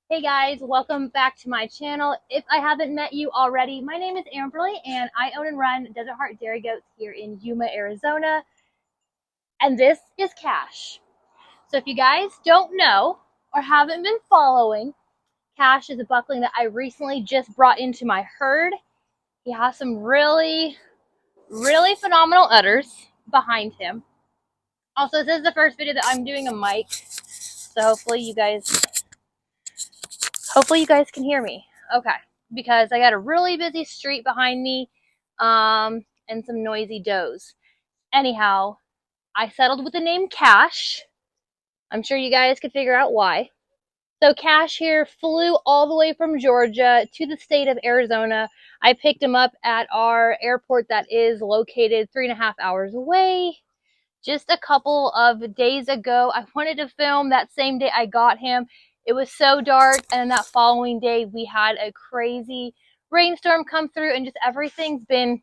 Hey guys, welcome back to my channel. If I haven't met you already, my name is Amberly and I own and run DesertHardt Dairy Goats here in Yuma, Arizona. And this is Cash. So if you guys don't know or haven't been following, Cash is a buckling that I recently just brought into my herd. He has some really phenomenal udders behind him. Also, this is the first video that I'm doing a mic, so hopefully you guys can hear me. Okay, because I got a really busy street behind me, and some noisy does. Anyhow, I settled with the name Cash. I'm sure you guys could figure out why. So Cash here flew all the way from Georgia to the state of Arizona. I picked him up at our airport that is located 3.5 hours away. Just a couple of days ago, I wanted to film that same day I got him. It was so dark, and then that following day we had a crazy rainstorm come through and just everything's been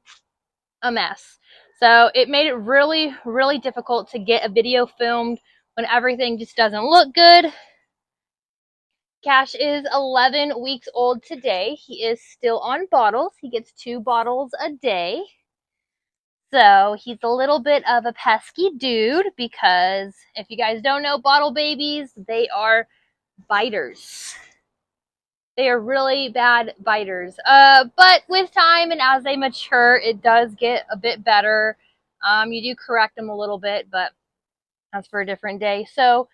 a mess. So it made it really difficult to get a video filmed when everything just doesn't look good. Cash is 11 weeks old today. He is still on bottles. He gets 2 bottles a day. So he's a little bit of a pesky dude because if you guys don't know bottle babies, they are biters. They are really bad biters. But with time and as they mature, it does get a bit better. You do correct them a little bit, but that's for a different day. So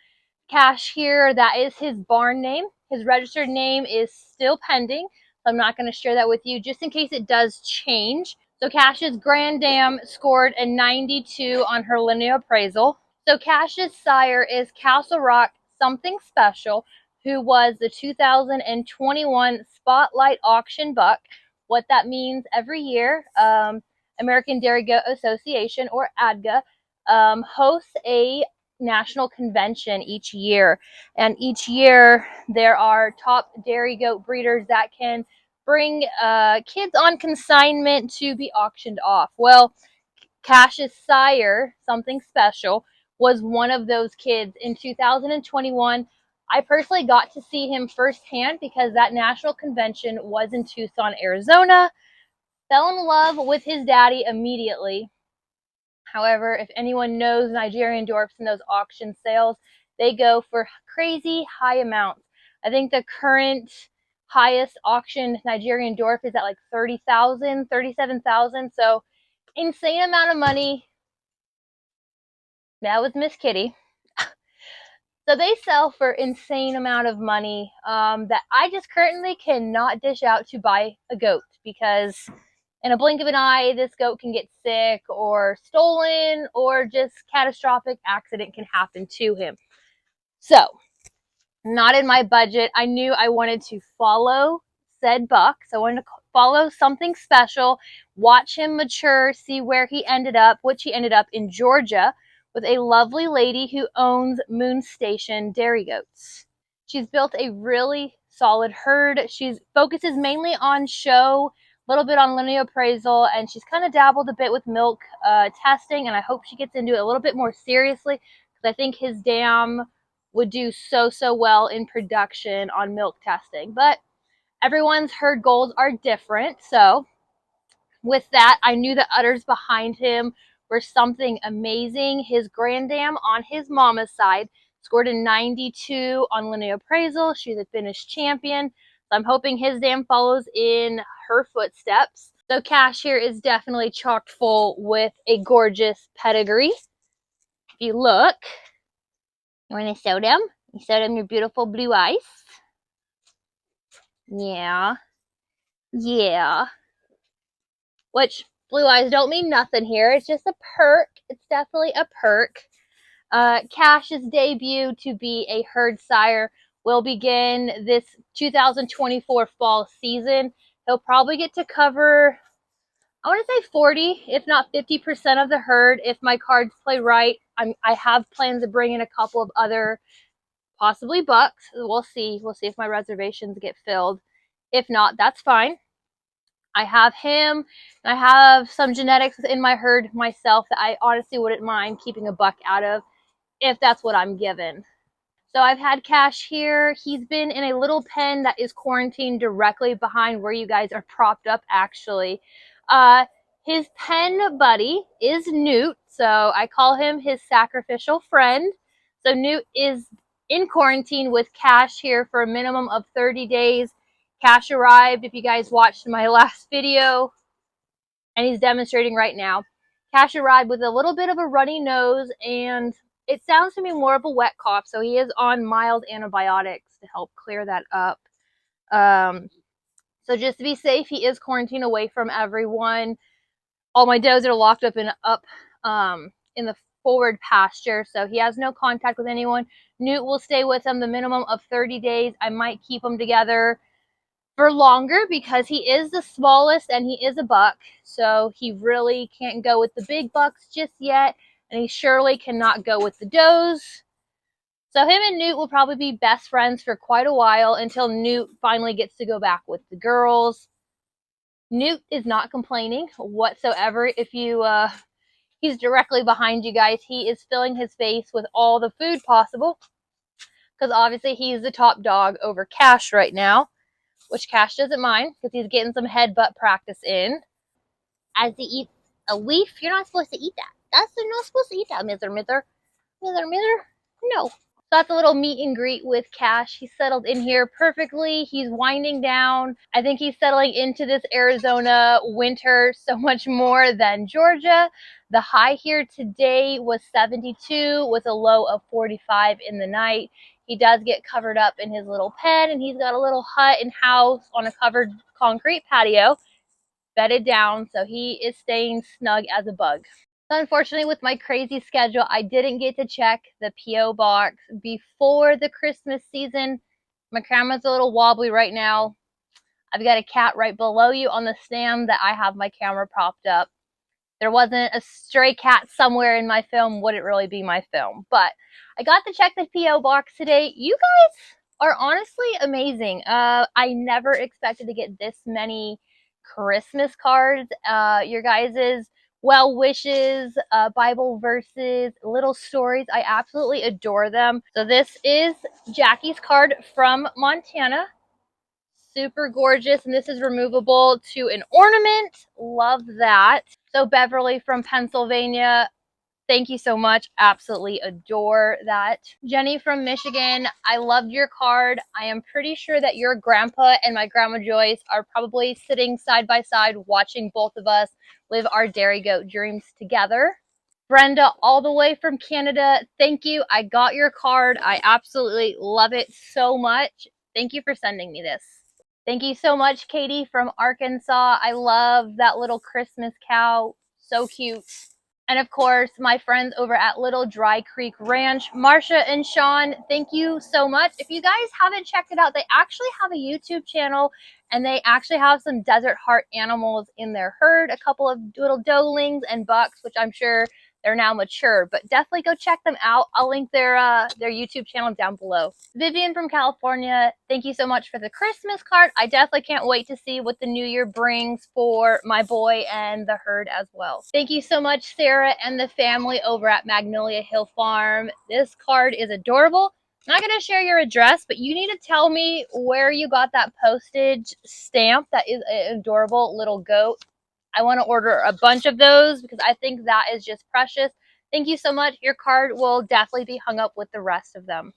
Cash here, that is his barn name. His registered name is still pending. So I'm not going to share that with you just in case it does change. So Cash's Grand Dam scored a 92 on her linear appraisal. So Cash's sire is Castle Rock Something Special, who was the 2021 Spotlight Auction Buck. What that means every year, American Dairy Goat Association, or ADGA, hosts a national convention each year. And each year there are top dairy goat breeders that can bring kids on consignment to be auctioned off. Well, Cash's sire, Something Special, was one of those kids in 2021. I personally got to see him firsthand because that national convention was in Tucson, Arizona. Fell in love with his daddy immediately. However, if anyone knows Nigerian dwarfs and those auction sales, they go for crazy high amounts. I think the current highest auctioned Nigerian dwarf is at like 30,000, 37,000. So insane amount of money. That was Miss Kitty. So they sell for insane amount of money that I just currently cannot dish out to buy a goat because in a blink of an eye, this goat can get sick or stolen or just catastrophic accident can happen to him. So, not in my budget. I knew I wanted to follow said buck. So I wanted to follow Something Special, watch him mature, see where he ended up, which he ended up in Georgia with a lovely lady who owns Moon Station Dairy Goats. She's built a really solid herd. She focuses mainly on show, a little bit on linear appraisal, and she's kind of dabbled a bit with milk testing, and I hope she gets into it a little bit more seriously because I think his dam would do so well in production on milk testing. But everyone's herd goals are different, so with that, I knew the udders behind him were something amazing. His Grand Dam on his mama's side scored a 92 on linear appraisal. She's a finished champion. So I'm hoping his dam follows in her footsteps. So Cash here is definitely chock full with a gorgeous pedigree. If you look, you want to show them? You show them your beautiful blue eyes. Yeah. Which blue eyes don't mean nothing here. It's just a perk. It's definitely a perk. Cash's debut to be a herd sire will begin this 2024 fall season. He'll probably get to cover, I want to say 40, if not 50% of the herd if my cards play right. I have plans to bring in a couple of other possibly bucks. We'll see. We'll see if my reservations get filled. If not, that's fine. I have him, and I have some genetics in my herd myself that I honestly wouldn't mind keeping a buck out of if that's what I'm given. So I've had Cash here. He's been in a little pen that is quarantined directly behind where you guys are propped up, actually. His pen buddy is Newt, so I call him his sacrificial friend. So Newt is in quarantine with Cash here for a minimum of 30 days. Cash arrived, if you guys watched my last video, and he's demonstrating right now. Cash arrived with a little bit of a runny nose, and it sounds to me more of a wet cough, so he is on mild antibiotics to help clear that up. So just to be safe, he is quarantined away from everyone. All my does are locked up in the forward pasture, so he has no contact with anyone. Newt will stay with him the minimum of 30 days. I might keep them together for longer because he is the smallest and he is a buck, so he really can't go with the big bucks just yet, and he surely cannot go with the does. So him and Newt will probably be best friends for quite a while until Newt finally gets to go back with the girls. Newt is not complaining whatsoever. If you he's directly behind you guys. He is filling his face with all the food possible because obviously he's the top dog over Cash right now, which Cash doesn't mind because he's getting some headbutt practice in. As he eats a leaf, you're not supposed to eat that. You're not supposed to eat that, Mither. No. So that's a little meet and greet with Cash. He's settled in here perfectly. He's winding down. I think he's settling into this Arizona winter so much more than Georgia. The high here today was 72 with a low of 45 in the night. He does get covered up in his little pen, and he's got a little hut and house on a covered concrete patio, bedded down, so he is staying snug as a bug. Unfortunately, with my crazy schedule, I didn't get to check the P.O. box before the Christmas season. My camera's a little wobbly right now. I've got a cat right below you on the stand that I have my camera propped up. There wasn't a stray cat somewhere in my film, wouldn't really be my film. But I got to check the P.O. box today. You guys are honestly amazing. I never expected to get this many Christmas cards. Your guys's well wishes, Bible verses, little stories. I absolutely adore them. So this is Jackie's card from Montana. Super gorgeous, and this is removable to an ornament. Love that. So Beverly from Pennsylvania, thank you so much. Absolutely adore that. Jenny from Michigan, I loved your card. I am pretty sure that your grandpa and my grandma Joyce are probably sitting side by side watching both of us live our dairy goat dreams together. Brenda, all the way from Canada, thank you. I got your card. I absolutely love it so much. Thank you for sending me this. Thank you so much, Katie from Arkansas. I love that little Christmas cow. So cute. And of course, my friends over at Little Dry Creek Ranch, Marsha and Sean, thank you so much. If you guys haven't checked it out, they actually have a YouTube channel, and they actually have some DesertHardt animals in their herd, a couple of little doelings and bucks, which I'm sure they're now mature, but definitely go check them out. I'll link their YouTube channel down below. Vivian from California, thank you so much for the Christmas card. I definitely can't wait to see what the new year brings for my boy and the herd as well. Thank you so much, Sarah and the family over at Magnolia Hill Farm. This card is adorable. I'm not going to share your address, but you need to tell me where you got that postage stamp. That is an adorable little goat. I want to order a bunch of those because I think that is just precious. Thank you so much. Your card will definitely be hung up with the rest of them.